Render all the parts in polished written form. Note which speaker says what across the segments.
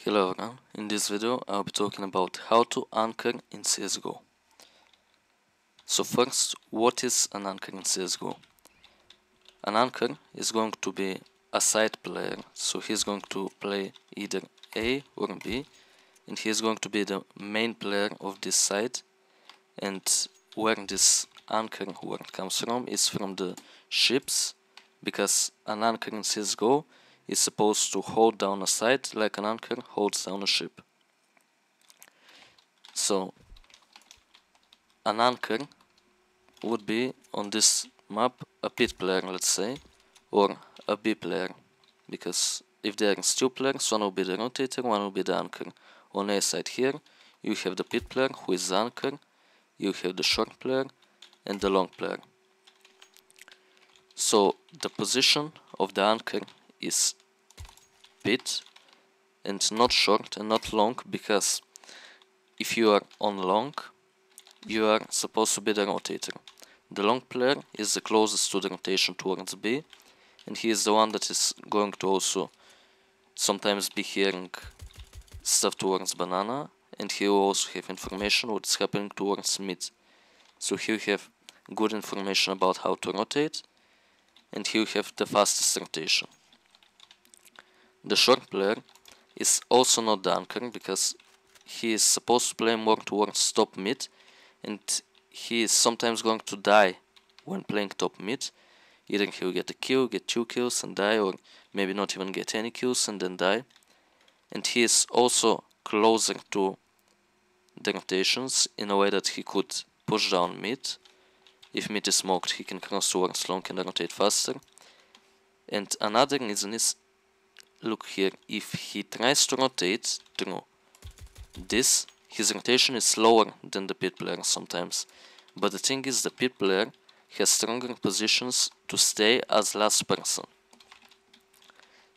Speaker 1: Hello everyone, in this video I'll be talking about how to anchor in CSGO. So first, what is an anchor in CSGO? An anchor is going to be a side player, so he's going to play either A or B, and he's going to be the main player of this side, and where this anchor where it comes from is from the ships, because an anchor in CSGO is supposed to hold down a side like an anchor holds down a ship. So an anchor would be on this map a pit player, let's say, or a B player, because if there is two players, one will be the rotator, one will be the anchor. On A side here you have the pit player who is the anchor, you have the short player and the long player. So the position of the anchor is pit and not short and not long, because if you are on long you are supposed to be the rotator. The long player is the closest to the rotation towards B, and he is the one that is going to also sometimes be hearing stuff towards banana, and he will also have information what is happening towards mid. So he will have good information about how to rotate, and he will have the fastest rotation. The short player is also not the anchor, because he is supposed to play more towards top mid, and he is sometimes going to die when playing top mid. Either he will get a kill, get 2 kills and die, or maybe not even get any kills and then die. And he is also closer to the rotations in a way that he could push down mid. If mid is smoked, he can cross towards long and rotate faster. And another reason is, look here, if he tries to rotate through this, his rotation is slower than the pit player sometimes. But the thing is, the pit player has stronger positions to stay as last person.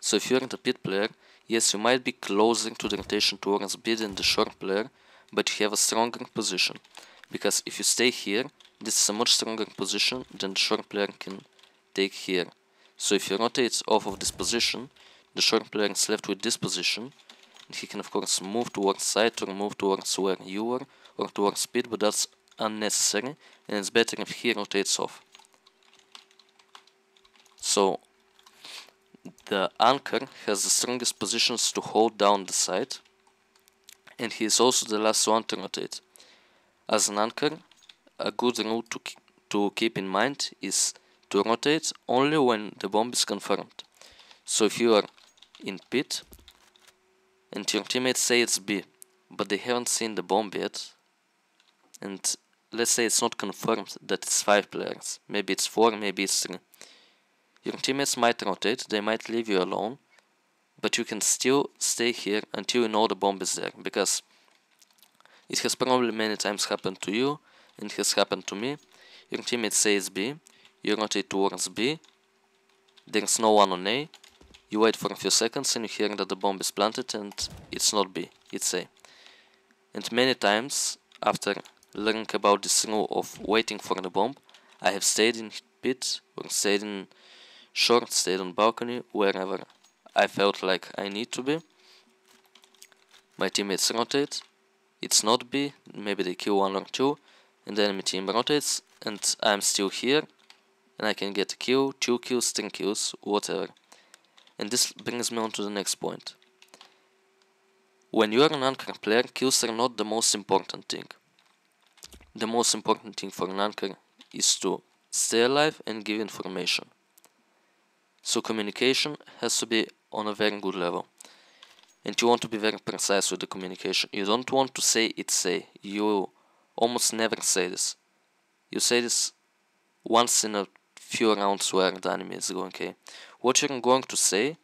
Speaker 1: So if you're the pit player, yes, you might be closer to the rotation towards B than the short player, but you have a stronger position. Because if you stay here, this is a much stronger position than the short player can take here. So if you rotate off of this position, the short player is left with this position, and he can of course move towards side or move towards where you were, or towards speed, but that's unnecessary, and it's better if he rotates off. So the anchor has the strongest positions to hold down the side, and he is also the last one to rotate. As an anchor, a good rule to keep in mind is to rotate only when the bomb is confirmed. So if you are in pit and your teammates say it's B, but they haven't seen the bomb yet, and let's say it's not confirmed that it's 5 players, maybe it's 4, maybe it's 3. Your teammates might rotate, they might leave you alone, but you can still stay here until you know the bomb is there, because it has probably many times happened to you, and it has happened to me. Your teammate says B, you rotate towards B, there's no one on A, you wait for a few seconds and you hear that the bomb is planted and it's not B, it's A. And many times, after learning about this rule of waiting for the bomb, I have stayed in pit, or stayed in short, stayed on balcony, wherever I felt like I need to be. My teammates rotate, it's not B, maybe they kill 1 or 2, and the enemy team rotates, and I'm still here, and I can get a kill, 2 kills, 10 kills, whatever. And this brings me on to the next point. When you are an anchor player, kills are not the most important thing. The most important thing for an anchor is to stay alive and give information. So communication has to be on a very good level. And you want to be very precise with the communication. You don't want to say it's A. You almost never say this. You say this once in a few rounds where the enemy is going A. What you're going to say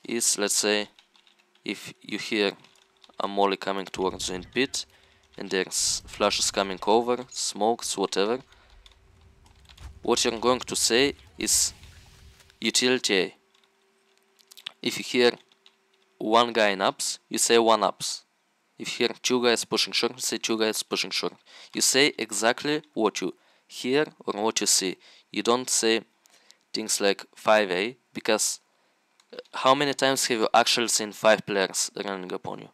Speaker 1: is, let's say, if you hear a molly coming towards you in pit, and there's flashes coming over, smokes, whatever, what you're going to say is utility A. If you hear one guy in ups, you say 1 ups. If you hear 2 guys pushing short, you say 2 guys pushing short. You say exactly what you hear or what you see. You don't say things like 5A, because How many times have you actually seen 5 players running upon you?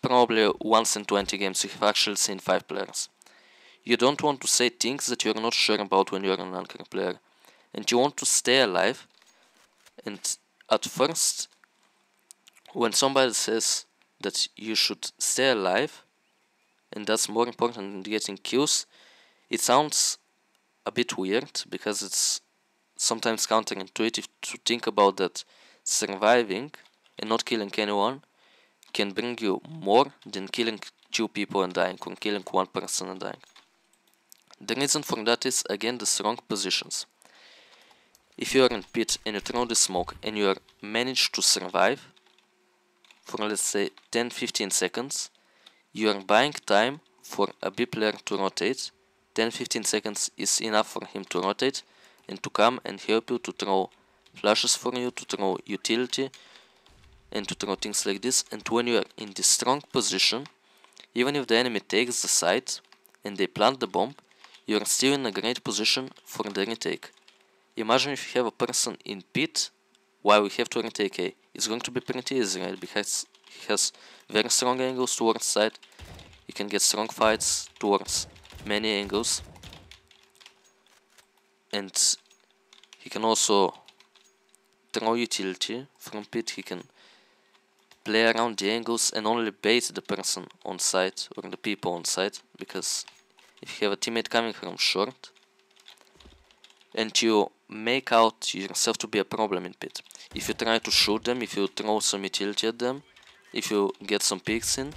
Speaker 1: Probably once in 20 games you have actually seen 5 players. You don't want to say things that you're not sure about when you're an anchor player. And you want to stay alive. And at first, when somebody says that you should stay alive, and that's more important than getting kills, it sounds a bit weird because it's sometimes counterintuitive to think about that surviving and not killing anyone can bring you more than killing 2 people and dying, or killing 1 person and dying. The reason for that is, again, the strong positions. If you are in pit and you throw the smoke and you manage to survive for, let's say, 10-15 seconds, you are buying time for a B player to rotate. 10-15 seconds is enough for him to rotate and to come and help you, to throw flashes for you, to throw utility, and to throw things like this. And when you are in this strong position, even if the enemy takes the site and they plant the bomb, you are still in a great position for the retake. Imagine if you have a person in pit while we have to retake A. It's going to be pretty easy, right? Because he has very strong angles towards side. You can get strong fights towards many angles. And he can also throw utility from pit. He can play around the angles and only bait the person on site or the people on site, because if you have a teammate coming from short and you make out yourself to be a problem in pit, if you try to shoot them, if you throw some utility at them, if you get some picks in,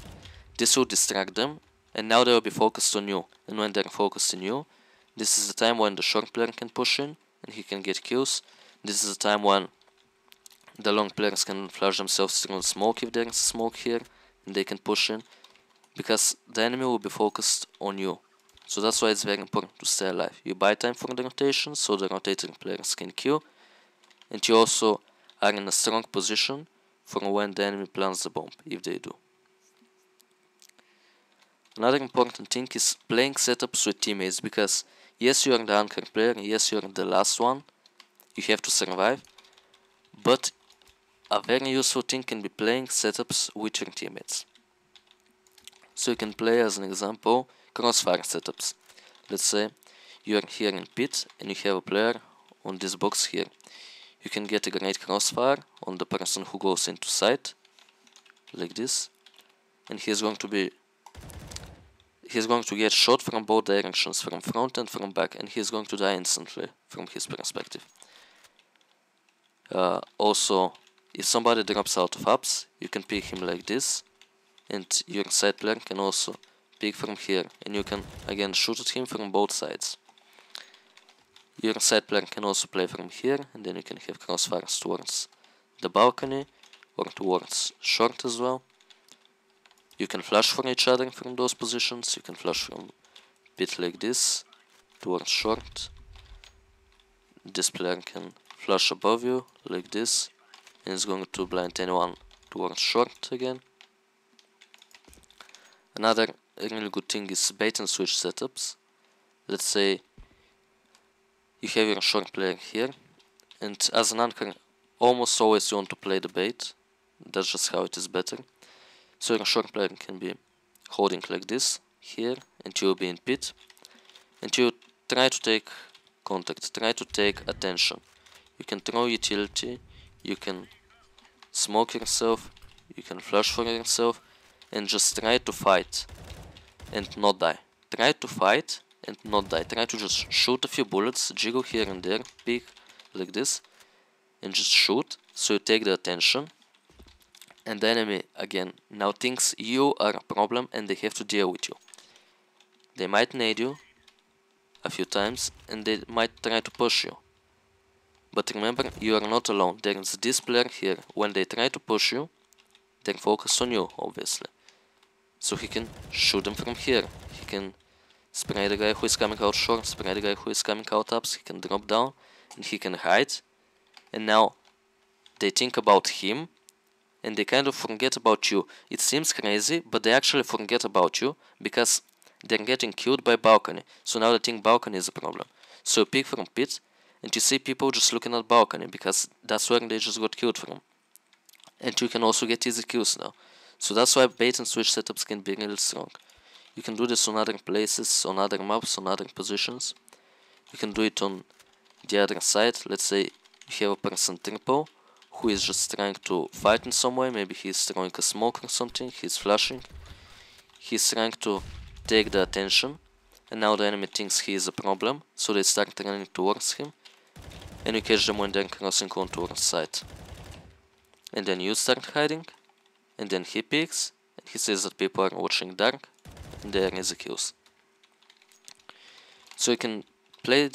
Speaker 1: this will distract them and now they will be focused on you. And when they're focused on you, this is the time when the short player can push in and he can get kills. This is the time when the long players can flash themselves through the smoke if there is smoke here, and they can push in, because the enemy will be focused on you. So that's why it's very important to stay alive. You buy time for the rotation so the rotating players can kill, and you also are in a strong position for when the enemy plants the bomb, if they do. Another important thing is playing setups with teammates, because yes, you are the anchor player, yes, you are the last one, you have to survive, but a very useful thing can be playing setups with your teammates. So you can play, as an example, crossfire setups. Let's say you are here in pit and you have a player on this box here. You can get a grenade crossfire on the person who goes into sight, like this, and he's going to get shot from both directions, from front and from back, and he's going to die instantly from his perspective. Also, if somebody drops out of ups, you can pick him like this, and your side player can also pick from here, and you can again shoot at him from both sides. Your side player can also play from here, and then you can have crossfires towards the balcony or towards short as well. You can flash for each other from those positions. You can flash from pit like this towards short. This player can flash above you like this, and it's going to blind anyone towards short again. Another really good thing is bait and switch setups. Let's say you have your short player here, and as an anchor, almost always you want to play the bait. That's just how it is better. So your short player can be holding like this here, and you'll be in pit, and you try to take contact, try to take attention. You can throw utility, you can smoke yourself, you can flash for yourself, and just try to fight and not die. Try to fight and not die. Try to just shoot a few bullets, jiggle here and there, peek like this, and just shoot, so you take the attention. And the enemy again now thinks you are a problem and they have to deal with you. They might nade you a few times and they might try to push you. But remember, you are not alone. There is this player here. When they try to push you, they're focused on you, obviously. So he can shoot them from here. He can spray the guy who is coming out short, spray the guy who is coming out ups. He can drop down and he can hide. And now they think about him, and they kind of forget about you. It seems crazy, but they actually forget about you because they're getting killed by balcony. So now they think balcony is a problem. So you pick from pit, and you see people just looking at balcony because that's where they just got killed from. And you can also get easy kills now. So that's why bait and switch setups can be really strong. You can do this on other places, on other maps, on other positions. You can do it on the other side. Let's say you have a person triple who is just trying to fight in some way. Maybe he's throwing a smoke or something, he's flashing. He's trying to take the attention, and now the enemy thinks he is a problem, so they start running towards him, and you catch them when they're crossing onto our side. And then you start hiding, and then he peeks, and he says that people are watching dark, and there are easy kills. So you can play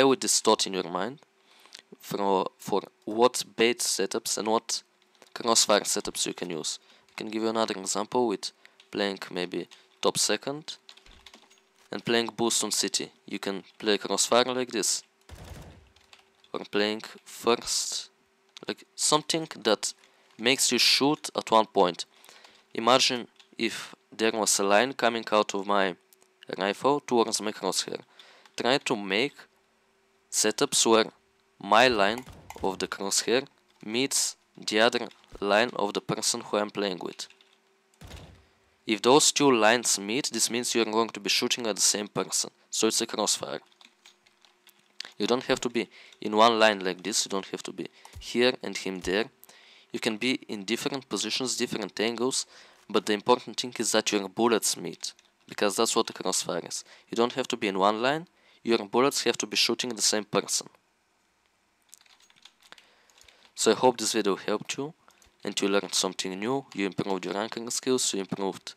Speaker 1: with this thought in your mind for what bait setups and what crossfire setups you can use. I can give you another example with playing maybe top second and playing boost on city. You can play crossfire like this, or playing first, like something that makes you shoot at one point. Imagine if there was a line coming out of my rifle towards my crosshair. Try to make setups where my line of the crosshair meets the other line of the person who I'm playing with. If those two lines meet, this means you're going to be shooting at the same person, so it's a crossfire. You don't have to be in one line like this, you don't have to be here and him there. You can be in different positions, different angles, but the important thing is that your bullets meet, because that's what the crossfire is. You don't have to be in one line, your bullets have to be shooting the same person. So I hope this video helped you, and you learned something new. You improved your ranking skills, you improved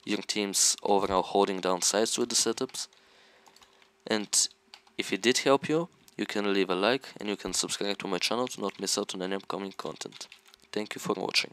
Speaker 1: your team's overall holding down sides with the setups. And if it did help you, you can leave a like and you can subscribe to my channel to not miss out on any upcoming content. Thank you for watching.